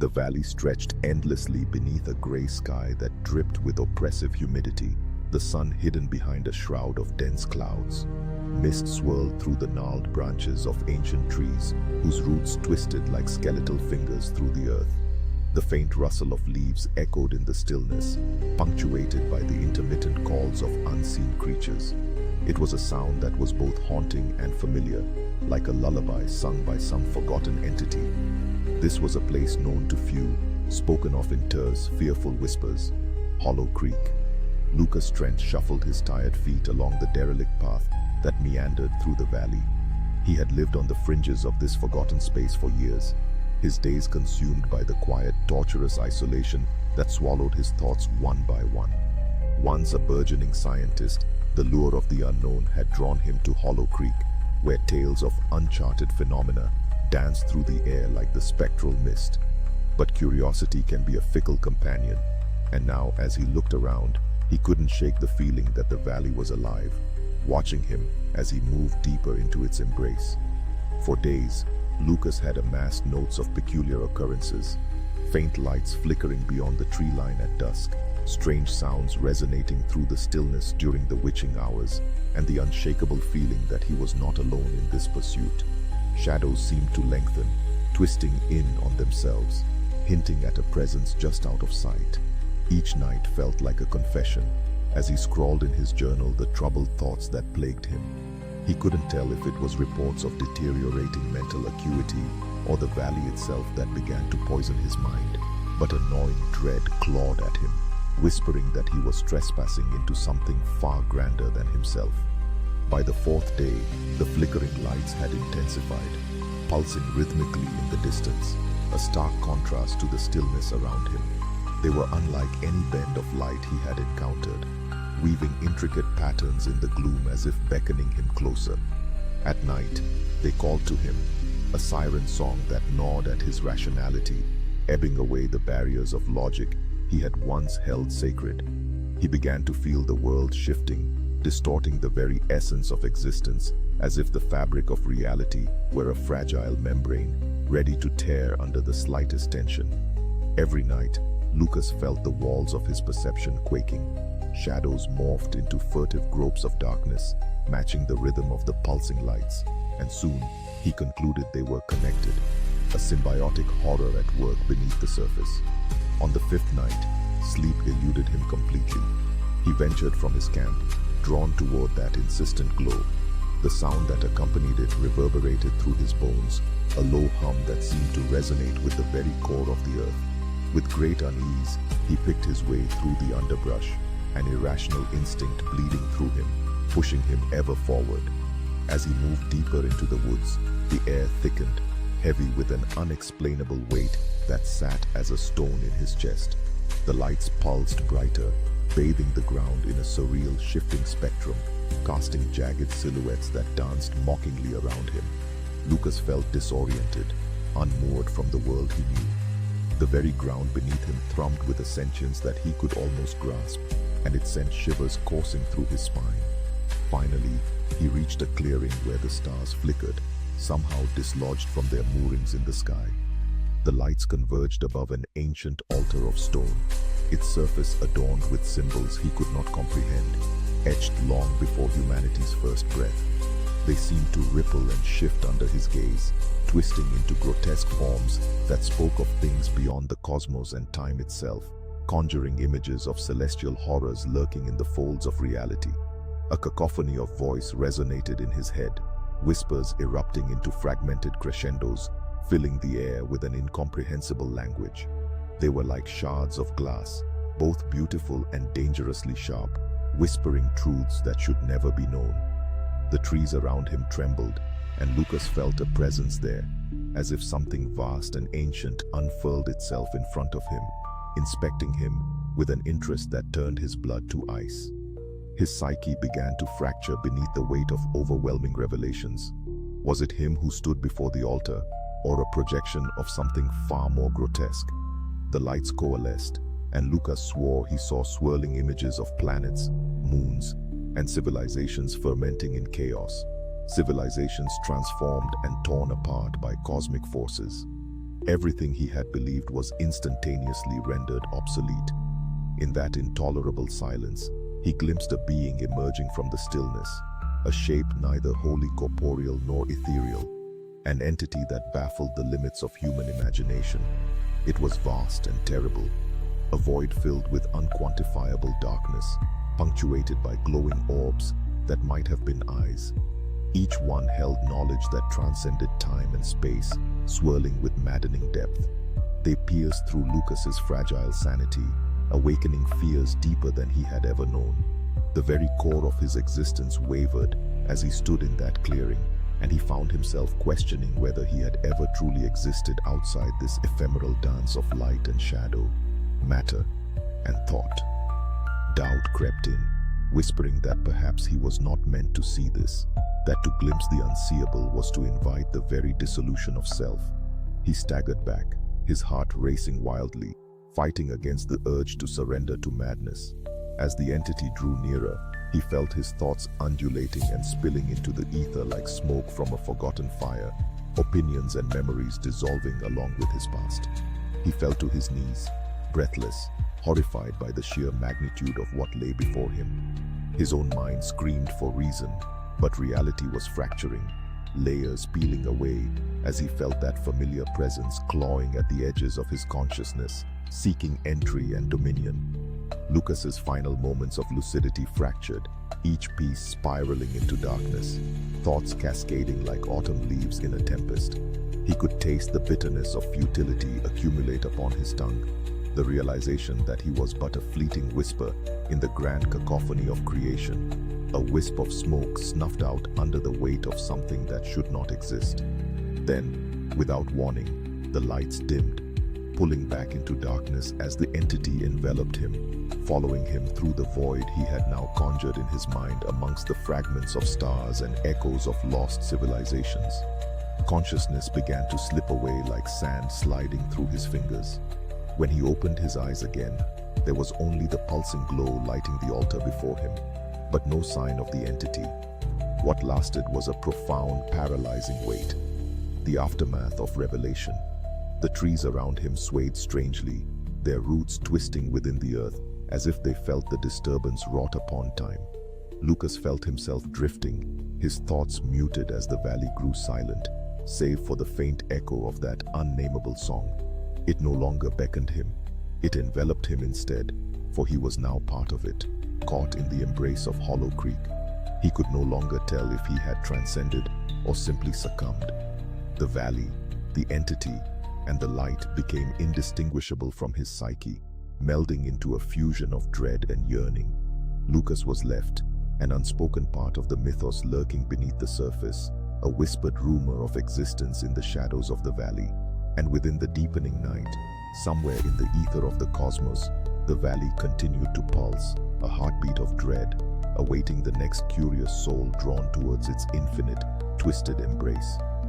The valley stretched endlessly beneath a gray sky that dripped with oppressive humidity, the sun hidden behind a shroud of dense clouds. Mist swirled through the gnarled branches of ancient trees, whose roots twisted like skeletal fingers through the earth. The faint rustle of leaves echoed in the stillness, punctuated by the intermittent calls of unseen creatures. It was a sound that was both haunting and familiar, like a lullaby sung by some forgotten entity. This was a place known to few, spoken of in terse, fearful whispers. Hollow Creek. Lucas Trent shuffled his tired feet along the derelict path that meandered through the valley. He had lived on the fringes of this forgotten space for years, his days consumed by the quiet, torturous isolation that swallowed his thoughts one by one. Once a burgeoning scientist, the lure of the unknown had drawn him to Hollow Creek, where tales of uncharted phenomena danced through the air like the spectral mist. But curiosity can be a fickle companion, and now as he looked around, he couldn't shake the feeling that the valley was alive, watching him as he moved deeper into its embrace. For days, Lucas had amassed notes of peculiar occurrences, faint lights flickering beyond the tree line at dusk, strange sounds resonating through the stillness during the witching hours, and the unshakable feeling that he was not alone in this pursuit. Shadows seemed to lengthen, twisting in on themselves, hinting at a presence just out of sight. Each night felt like a confession, as he scrawled in his journal the troubled thoughts that plagued him. He couldn't tell if it was reports of deteriorating mental acuity or the valley itself that began to poison his mind, but a gnawing dread clawed at him, whispering that he was trespassing into something far grander than himself. By the fourth day, the flickering lights had intensified, pulsing rhythmically in the distance, a stark contrast to the stillness around him. They were unlike any bend of light he had encountered, weaving intricate patterns in the gloom as if beckoning him closer. At night, they called to him, a siren song that gnawed at his rationality, ebbing away the barriers of logic he had once held sacred. He began to feel the world shifting, distorting the very essence of existence, as if the fabric of reality were a fragile membrane, ready to tear under the slightest tension. Every night, Lucas felt the walls of his perception quaking. Shadows morphed into furtive gropes of darkness, matching the rhythm of the pulsing lights, and soon he concluded they were connected, a symbiotic horror at work beneath the surface. On the fifth night, sleep eluded him completely. He ventured from his camp, drawn toward that insistent glow. The sound that accompanied it reverberated through his bones, a low hum that seemed to resonate with the very core of the earth. With great unease, he picked his way through the underbrush, an irrational instinct bleeding through him, pushing him ever forward. As he moved deeper into the woods, the air thickened, heavy with an unexplainable weight that sat as a stone in his chest. The lights pulsed brighter, bathing the ground in a surreal shifting spectrum, casting jagged silhouettes that danced mockingly around him. Lucas felt disoriented, unmoored from the world he knew. The very ground beneath him thrummed with a sentience that he could almost grasp, and it sent shivers coursing through his spine. Finally, he reached a clearing where the stars flickered, somehow dislodged from their moorings in the sky. The lights converged above an ancient altar of stone, its surface adorned with symbols he could not comprehend, etched long before humanity's first breath. They seemed to ripple and shift under his gaze, twisting into grotesque forms that spoke of things beyond the cosmos and time itself, conjuring images of celestial horrors lurking in the folds of reality. A cacophony of voice resonated in his head, whispers erupting into fragmented crescendos, filling the air with an incomprehensible language. They were like shards of glass, both beautiful and dangerously sharp, whispering truths that should never be known. The trees around him trembled, and Lucas felt a presence there, as if something vast and ancient unfurled itself in front of him, inspecting him with an interest that turned his blood to ice. His psyche began to fracture beneath the weight of overwhelming revelations. Was it him who stood before the altar, or a projection of something far more grotesque? The lights coalesced, and Lucas swore he saw swirling images of planets, moons, and civilizations fermenting in chaos. Civilizations transformed and torn apart by cosmic forces. Everything he had believed was instantaneously rendered obsolete. In that intolerable silence, he glimpsed a being emerging from the stillness, a shape neither wholly corporeal nor ethereal, an entity that baffled the limits of human imagination. It was vast and terrible, a void filled with unquantifiable darkness, punctuated by glowing orbs that might have been eyes. Each one held knowledge that transcended time and space, swirling with maddening depth. They pierced through Lucas's fragile sanity, awakening fears deeper than he had ever known. The very core of his existence wavered as he stood in that clearing, and he found himself questioning whether he had ever truly existed outside this ephemeral dance of light and shadow, matter and thought. Doubt crept in, whispering that perhaps he was not meant to see this, that to glimpse the unseeable was to invite the very dissolution of self. He staggered back, his heart racing wildly, fighting against the urge to surrender to madness. As the entity drew nearer, he felt his thoughts undulating and spilling into the ether like smoke from a forgotten fire, opinions and memories dissolving along with his past. He fell to his knees, breathless, horrified by the sheer magnitude of what lay before him. His own mind screamed for reason, but reality was fracturing, layers peeling away as he felt that familiar presence clawing at the edges of his consciousness, seeking entry and dominion. Lucas's final moments of lucidity fractured, each piece spiraling into darkness, thoughts cascading like autumn leaves in a tempest. He could taste the bitterness of futility accumulate upon his tongue, the realization that he was but a fleeting whisper in the grand cacophony of creation, a wisp of smoke snuffed out under the weight of something that should not exist. Then, without warning, the lights dimmed, pulling back into darkness as the entity enveloped him, following him through the void he had now conjured in his mind amongst the fragments of stars and echoes of lost civilizations. Consciousness began to slip away like sand sliding through his fingers. When he opened his eyes again, there was only the pulsing glow lighting the altar before him, but no sign of the entity. What lasted was a profound, paralyzing weight, the aftermath of revelation. The trees around him swayed strangely, their roots twisting within the earth as if they felt the disturbance wrought upon time. Lucas felt himself drifting, his thoughts muted as the valley grew silent, save for the faint echo of that unnameable song. It no longer beckoned him, it enveloped him instead, for he was now part of it, caught in the embrace of Hollow Creek. He could no longer tell if he had transcended or simply succumbed. The valley, the entity, and the light became indistinguishable from his psyche, melding into a fusion of dread and yearning. Lucas was left, an unspoken part of the mythos lurking beneath the surface, a whispered rumor of existence in the shadows of the valley. And within the deepening night, somewhere in the ether of the cosmos, the valley continued to pulse, a heartbeat of dread, awaiting the next curious soul drawn towards its infinite, twisted embrace.